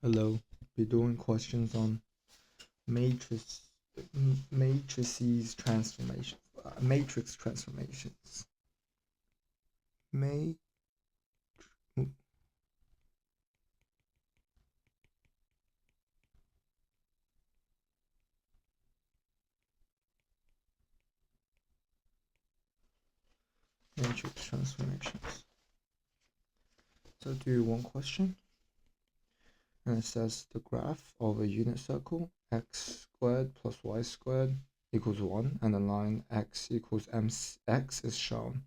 Hello, be doing questions on matrices transformation, matrix transformations. Ma- Matrix transformations. So do one question, and it says the graph of a unit circle x squared plus y squared equals 1, and the line x equals mx is shown,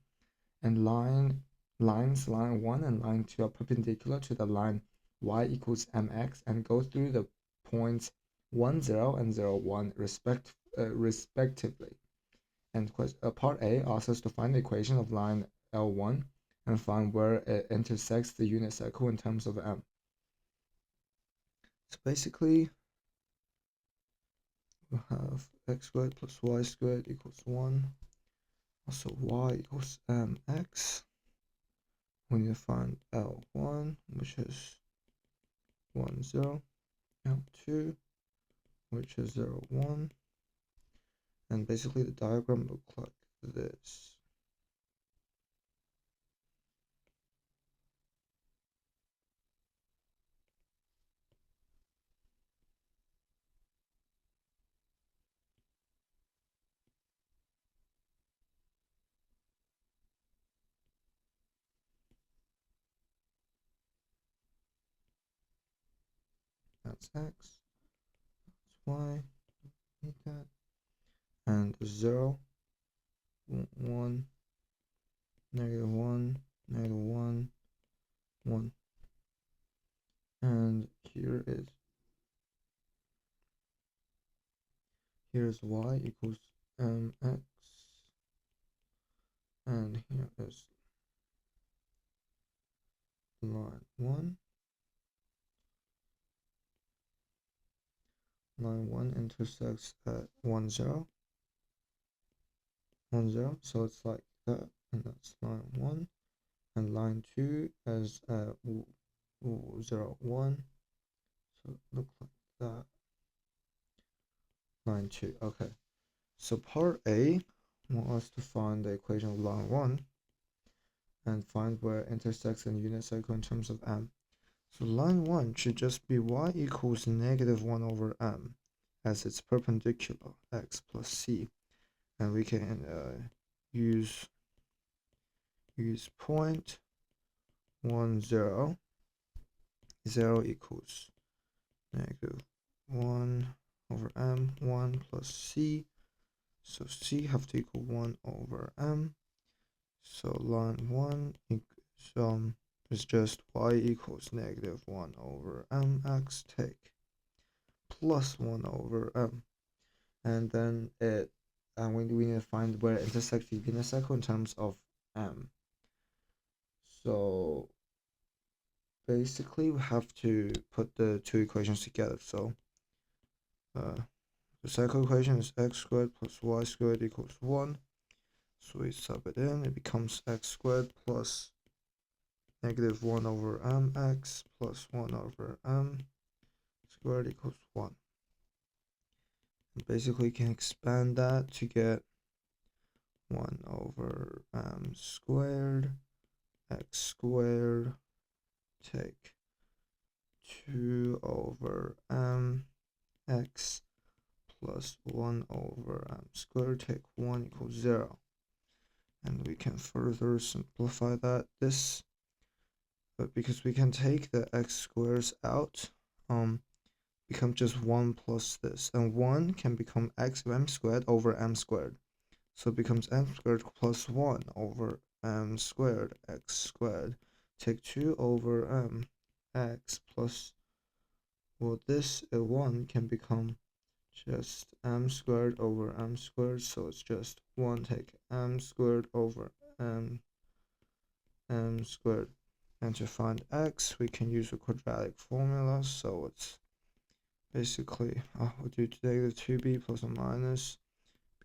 and lines line 1 and line 2 are perpendicular to the line y equals mx and go through the points 1, 0 and 0, 1 respectively. And part A asks us to find the equation of line L1 and find where it intersects the unit circle in terms of m. So basically, we have x squared plus y squared equals 1. Also y equals mx. We need to find L1, which is 1, 0, L2, which is 0, 1. And basically the diagram looks like this. That's x, that's y, need that. And 0, 1, negative 1, negative 1, 1. And here's y equals mx, and here is line 1. Line 1 intersects at 1, 0, 1, 0, so it's like that, and that's line 1. And line 2 is 0, 1, so it looks like that. Line 2, okay. So part A wants us to find the equation of line 1 and find where it intersects in unit circle in terms of m. So line 1 should just be y equals negative 1 over m, as it's perpendicular, x plus c. And we can use 0.10, 0 equals negative 1 over m, 1 plus c. So c have to equal 1 over m. So line 1 is just y equals negative 1 over mx take plus 1 over m. And then we need to find where it intersects the unit circle in terms of m. So basically we have to put the two equations together. So the circle equation is x squared plus y squared equals 1. So we sub it in, it becomes x squared plus negative 1 over mx plus 1 over m squared equals 1. And basically, you can expand that to get 1 over m squared, x squared, take 2 over m x plus 1 over m squared, take 1 equals 0. And we can further simplify that. But because we can take the x squares out, become just 1 plus this, and 1 can become m squared over m squared, so it becomes m squared plus 1 over m squared x squared. Take 2 over m x plus, well, this 1 can become just m squared over m squared, so it's just 1 take m squared over m squared. And to find x, we can use a quadratic formula, so it's basically, we'll do negative 2b plus or minus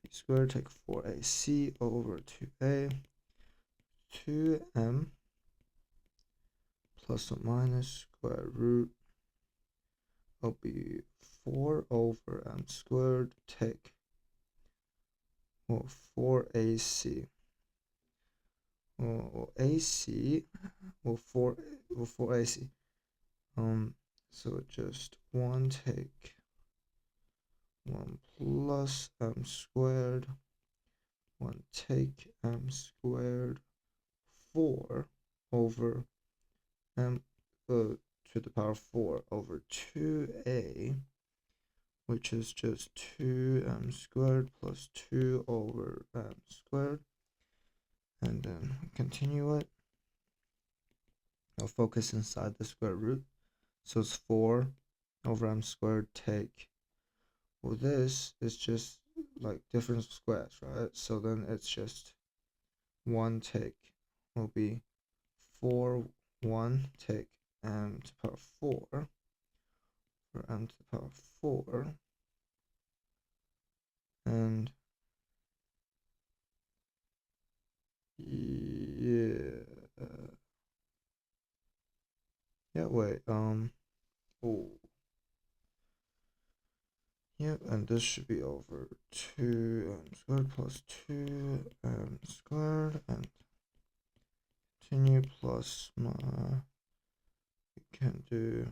b squared, take 4ac over 2a, 2m plus or minus square root will be 4 over m squared take 4ac or ac or 4ac. So just 1 take 1 plus m squared 1 take m squared 4 over m to the power 4 over 2a, which is just 2m squared plus 2 over m squared. And then continue it. I'll focus inside the square root. So it's 4 over m squared take. Well, this is just like different squares, right? So then it's just 1 take will be 4 1 take m to the power 4 for m to the power 4, and wait, oh, and this should be over 2m squared plus 2m squared, and continue plus we can do,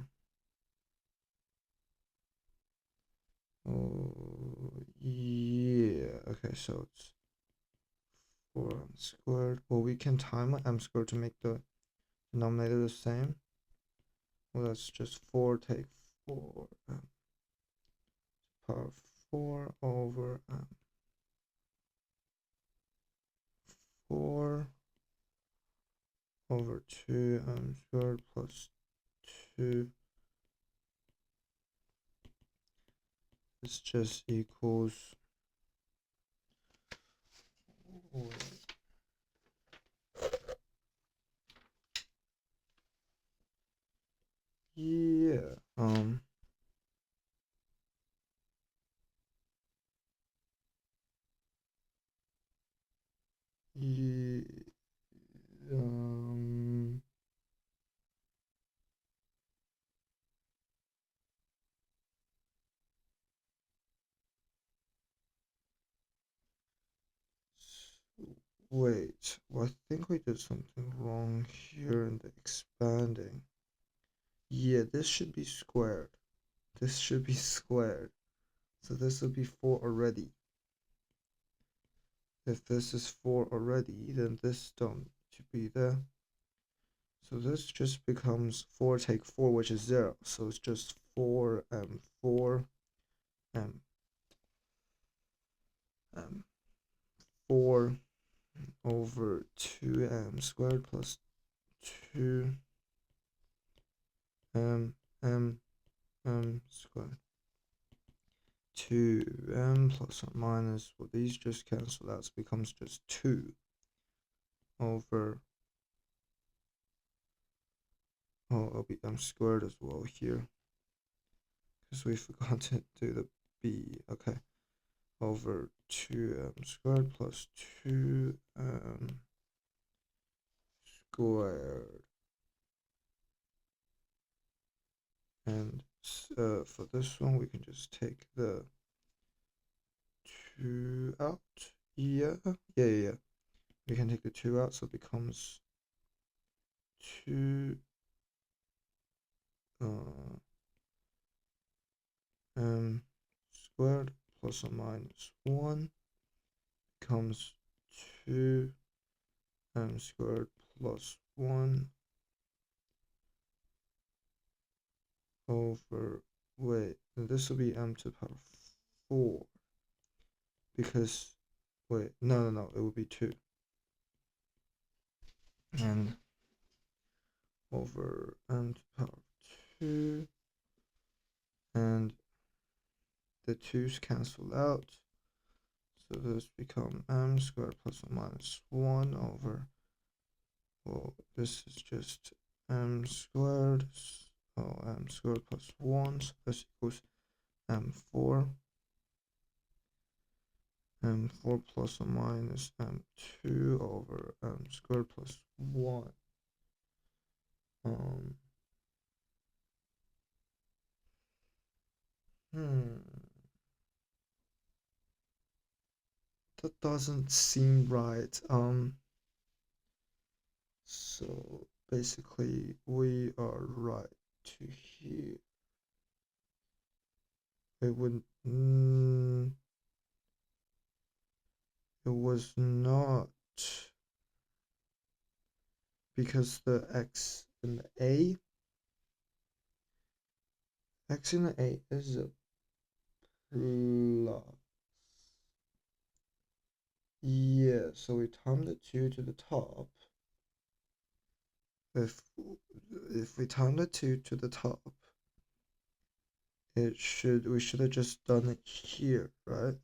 okay, so it's 4m squared. Well, we can time m squared to make the denominator the same. Well, that's just 4 take 4 power 4 over 4 over 2m squared plus 2. This just equals, wait, well, I think we did something wrong here in the expanding. Yeah, this should be squared. This should be squared. So this will be 4 already. If this is 4 already, then this don't should be there. So this just becomes 4 take 4, which is 0. So it's just 4m 4m 4 over 2m squared plus 2m squared. 2m plus or minus, well, these just cancel out, so it becomes just 2 over, it'll be m squared as well here, because we forgot to do the b. Okay, over 2m squared plus 2m squared. And for this one, we can just take the 2 out. Yeah. We can take the 2 out, so it becomes 2 m squared plus or minus 1 becomes 2 m squared plus 1 over, wait, this will be m to the power 4, because, wait, no, it would be 2. And over m to the power 2, and the 2's cancel out, so this become m squared plus or minus 1 over, well, this is just m squared, m squared plus 1, so this equals m4 plus or minus m2 over m squared plus 1. That doesn't seem right. So basically we are right to here. It would it was not, because the x in the A is a plus. Yeah, so we times the 2 to the top. If we times the 2 to the top, we should have just done it here, right?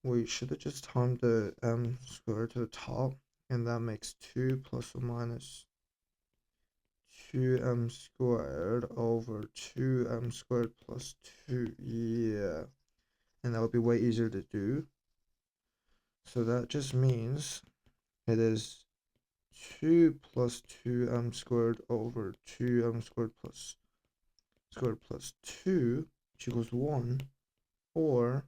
We should have just timed the m squared to the top, and that makes 2 plus or minus 2m squared over 2m squared plus 2. Yeah, and that would be way easier to do. So that just means it is 2 plus 2m squared over 2m squared plus 2, which equals 1, or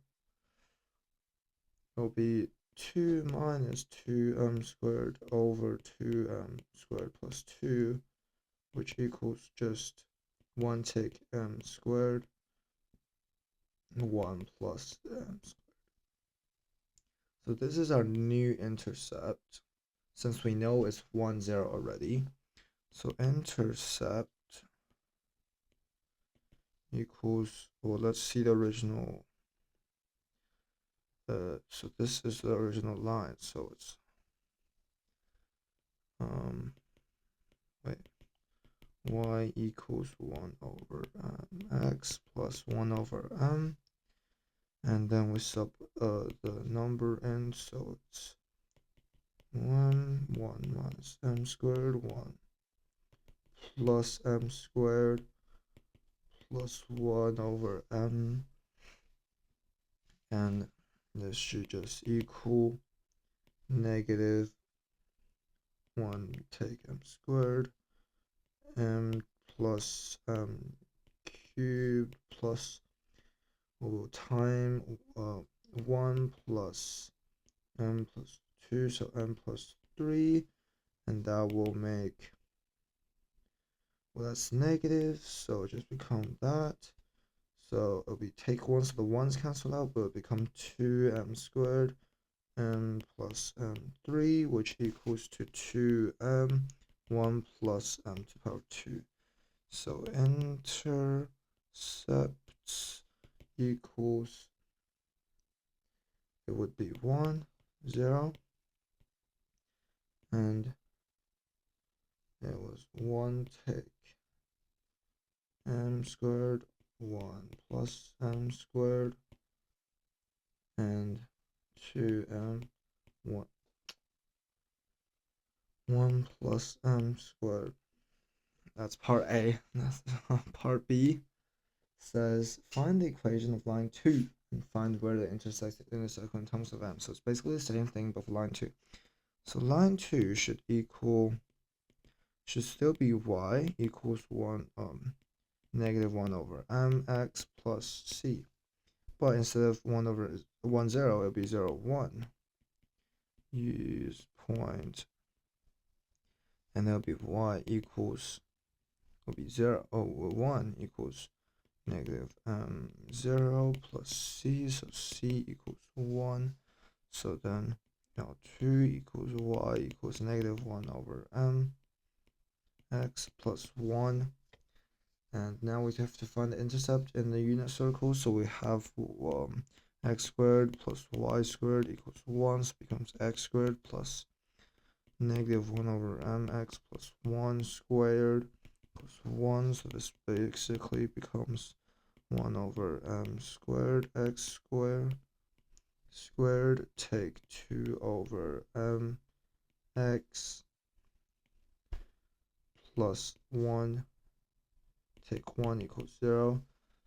it'll be 2 minus 2m squared over 2m squared plus 2, which equals just 1 take m squared, 1 plus m squared. So this is our new intercept, since we know it's 1, 0 already. So intercept equals, well, let's see the original. So this is the original line, so it's wait, y equals 1 over x plus 1 over m, and then we sub the number in, so it's 1 minus m squared, 1 plus m squared plus 1 over m, and this should just equal negative 1 take m squared, m plus m cubed plus time 1 plus m plus 2, so m plus 3, and that will make, well, that's negative, so just become that. So it'll be take 1, so the 1's cancel out, but it'll become 2m squared m plus m3, which equals to 2m 1 plus m to the power 2. So intercepts equals, it would be 1, 0, and it was 1 take m squared, 1 plus m squared, and 2m 1 plus m squared. That's part A. That's part B says find the equation of line 2 and find where they intersect in a circle in terms of m. So it's basically the same thing but for line 2. So line 2 should still be y equals 1 negative 1 over mx plus c. But instead of 1 over 1, 0, it'll be 0, 1. Use point, and that'll be y equals, will be 0, 1 equals negative 0 plus c, so c equals 1. So then now 2 equals y equals negative 1 over m x plus 1. And now we have to find the intercept in the unit circle. So we have x squared plus y squared equals 1, so it becomes x squared plus negative 1 over mx plus 1 squared plus 1, so this basically becomes 1 over m squared x squared take 2 over m x plus 1 take 1 equals 0.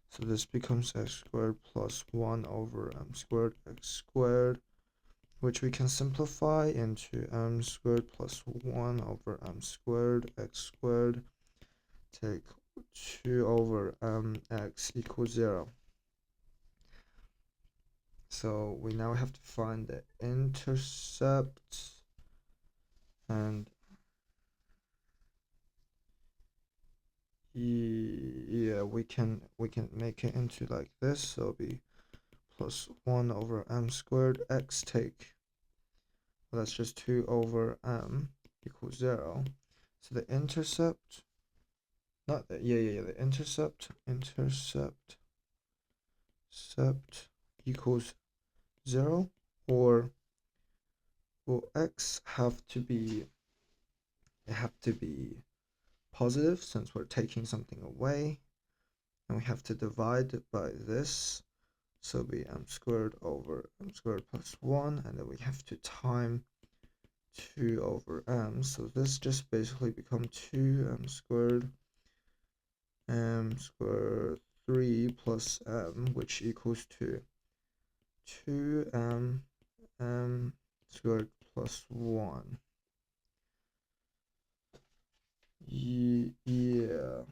So this becomes x squared plus 1 over m squared x squared, which we can simplify into m squared plus 1 over m squared x squared take 2 over mx equals 0. So we now have to find the intercept, and yeah, we can make it into like this. So it'll be plus 1 over m squared x take, well, that's just 2 over m equals 0. So the intercept, not the, the intercept equals 0, or will x have to be, positive since we're taking something away, and we have to divide by this, so it'll be m squared over m squared plus 1, and then we have to time 2 over m, so this just basically become 2m squared 3 plus m, which equals to 2m m squared plus 1. Yeah.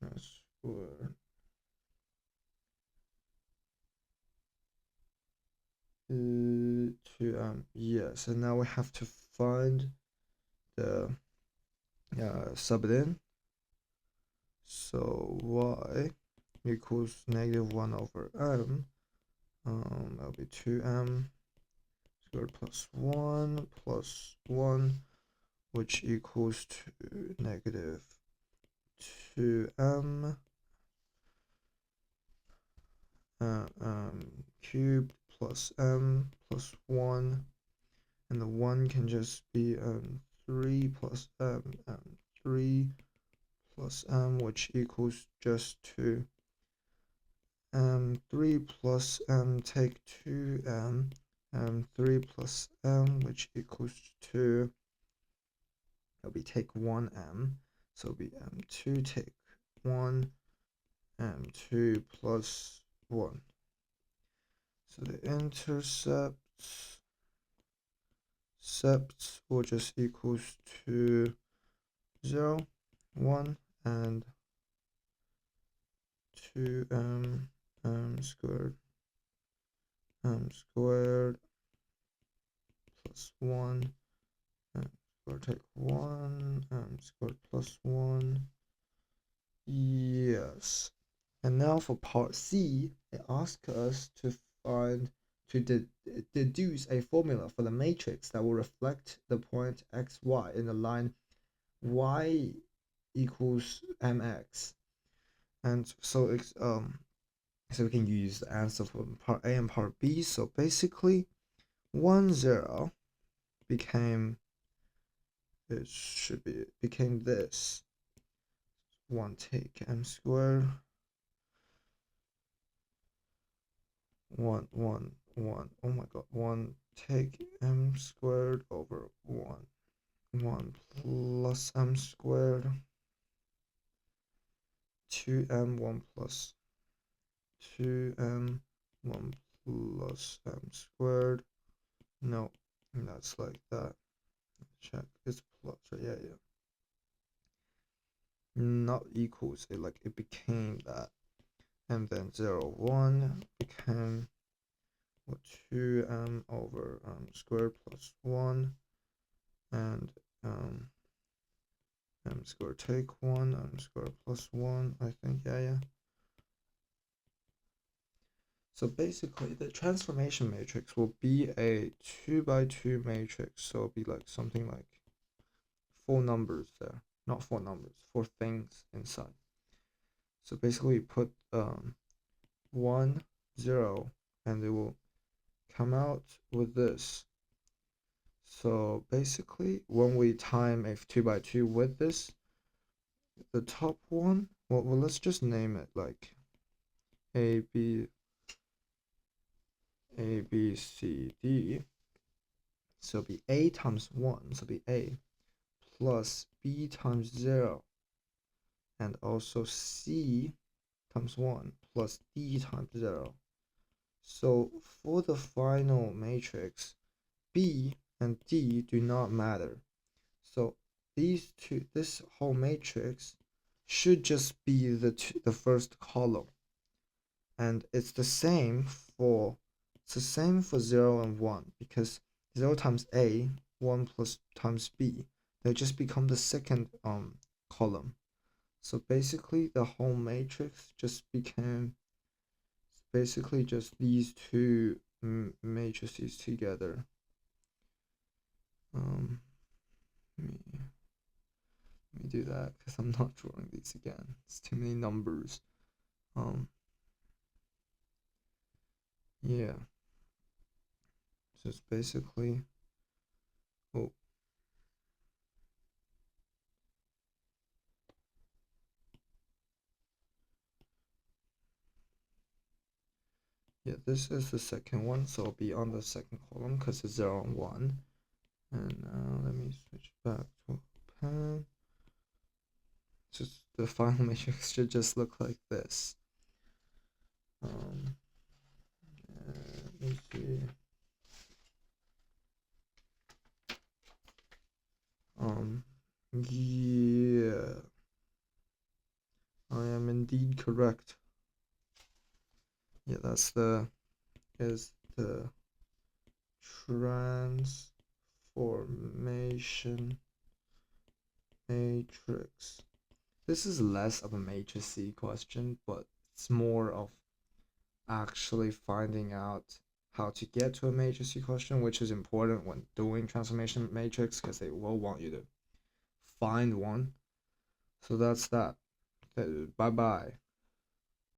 That's squared. 2m. Yes, and now we have to find the sub it in. So y equals -1 over m. That'll be 2m squared plus 1, which equals to -2m cubed plus m plus 1, and the 1 can just be 3 plus m, 3 plus m, which equals just to 3 plus m take 2m, 3 plus m, which equals to, it'll be take 1m, so it'll be 2 take 1, 2 plus 1. So the intercept will just equals to 0, 1, and 2m squared plus 1 squared take 1 squared plus 1. Yes. And now for part C, it asks us to deduce a formula for the matrix that will reflect the point xy in the line y equals mx. And so it's so we can use the answer from part A and part B. So basically 1 0 became this 1 take m squared 1 oh my god, 1 take m squared over 1 plus m squared 2m 1 plus 2m 1 plus m squared. No, that's like that. Check, it's plus, yeah, not equals it, like it became that, and then 0 1 became 2m over squared plus 1, and m squared take 1, m squared plus 1, I think, yeah. So basically the transformation matrix will be a 2 by 2 matrix, so it'll be like something like 4 numbers there, not 4 numbers, 4 things inside. So basically put 1 0, and it will come out with this. So basically when we time a 2 by 2 with this, the top one, well let's just name it like a b c d. So it'll be a times 1, so it'll be a plus b times 0, and also c times 1 plus d times 0. So for the final matrix, b and d do not matter. So these two, this whole matrix should just be the first column, and it's the same for 0 and 1, because 0 times A, 1 plus times B, they just become the second column. So basically the whole matrix just became basically just these two matrices together. Let me do that because I'm not drawing these again. It's too many numbers. Yeah. So it's basically, oh, yeah, this is the second one, so I'll be on the second column because it's 0 and 1. And now let me switch back to a pen. Just the final matrix should just look like this. Let me see. Yeah, I am indeed correct. Yeah, that's the transformation matrix. This is less of a matrix question, but it's more of actually finding out how to get to a matrix question, which is important when doing transformation matrix because they will want you to find one. So that's that. Bye bye.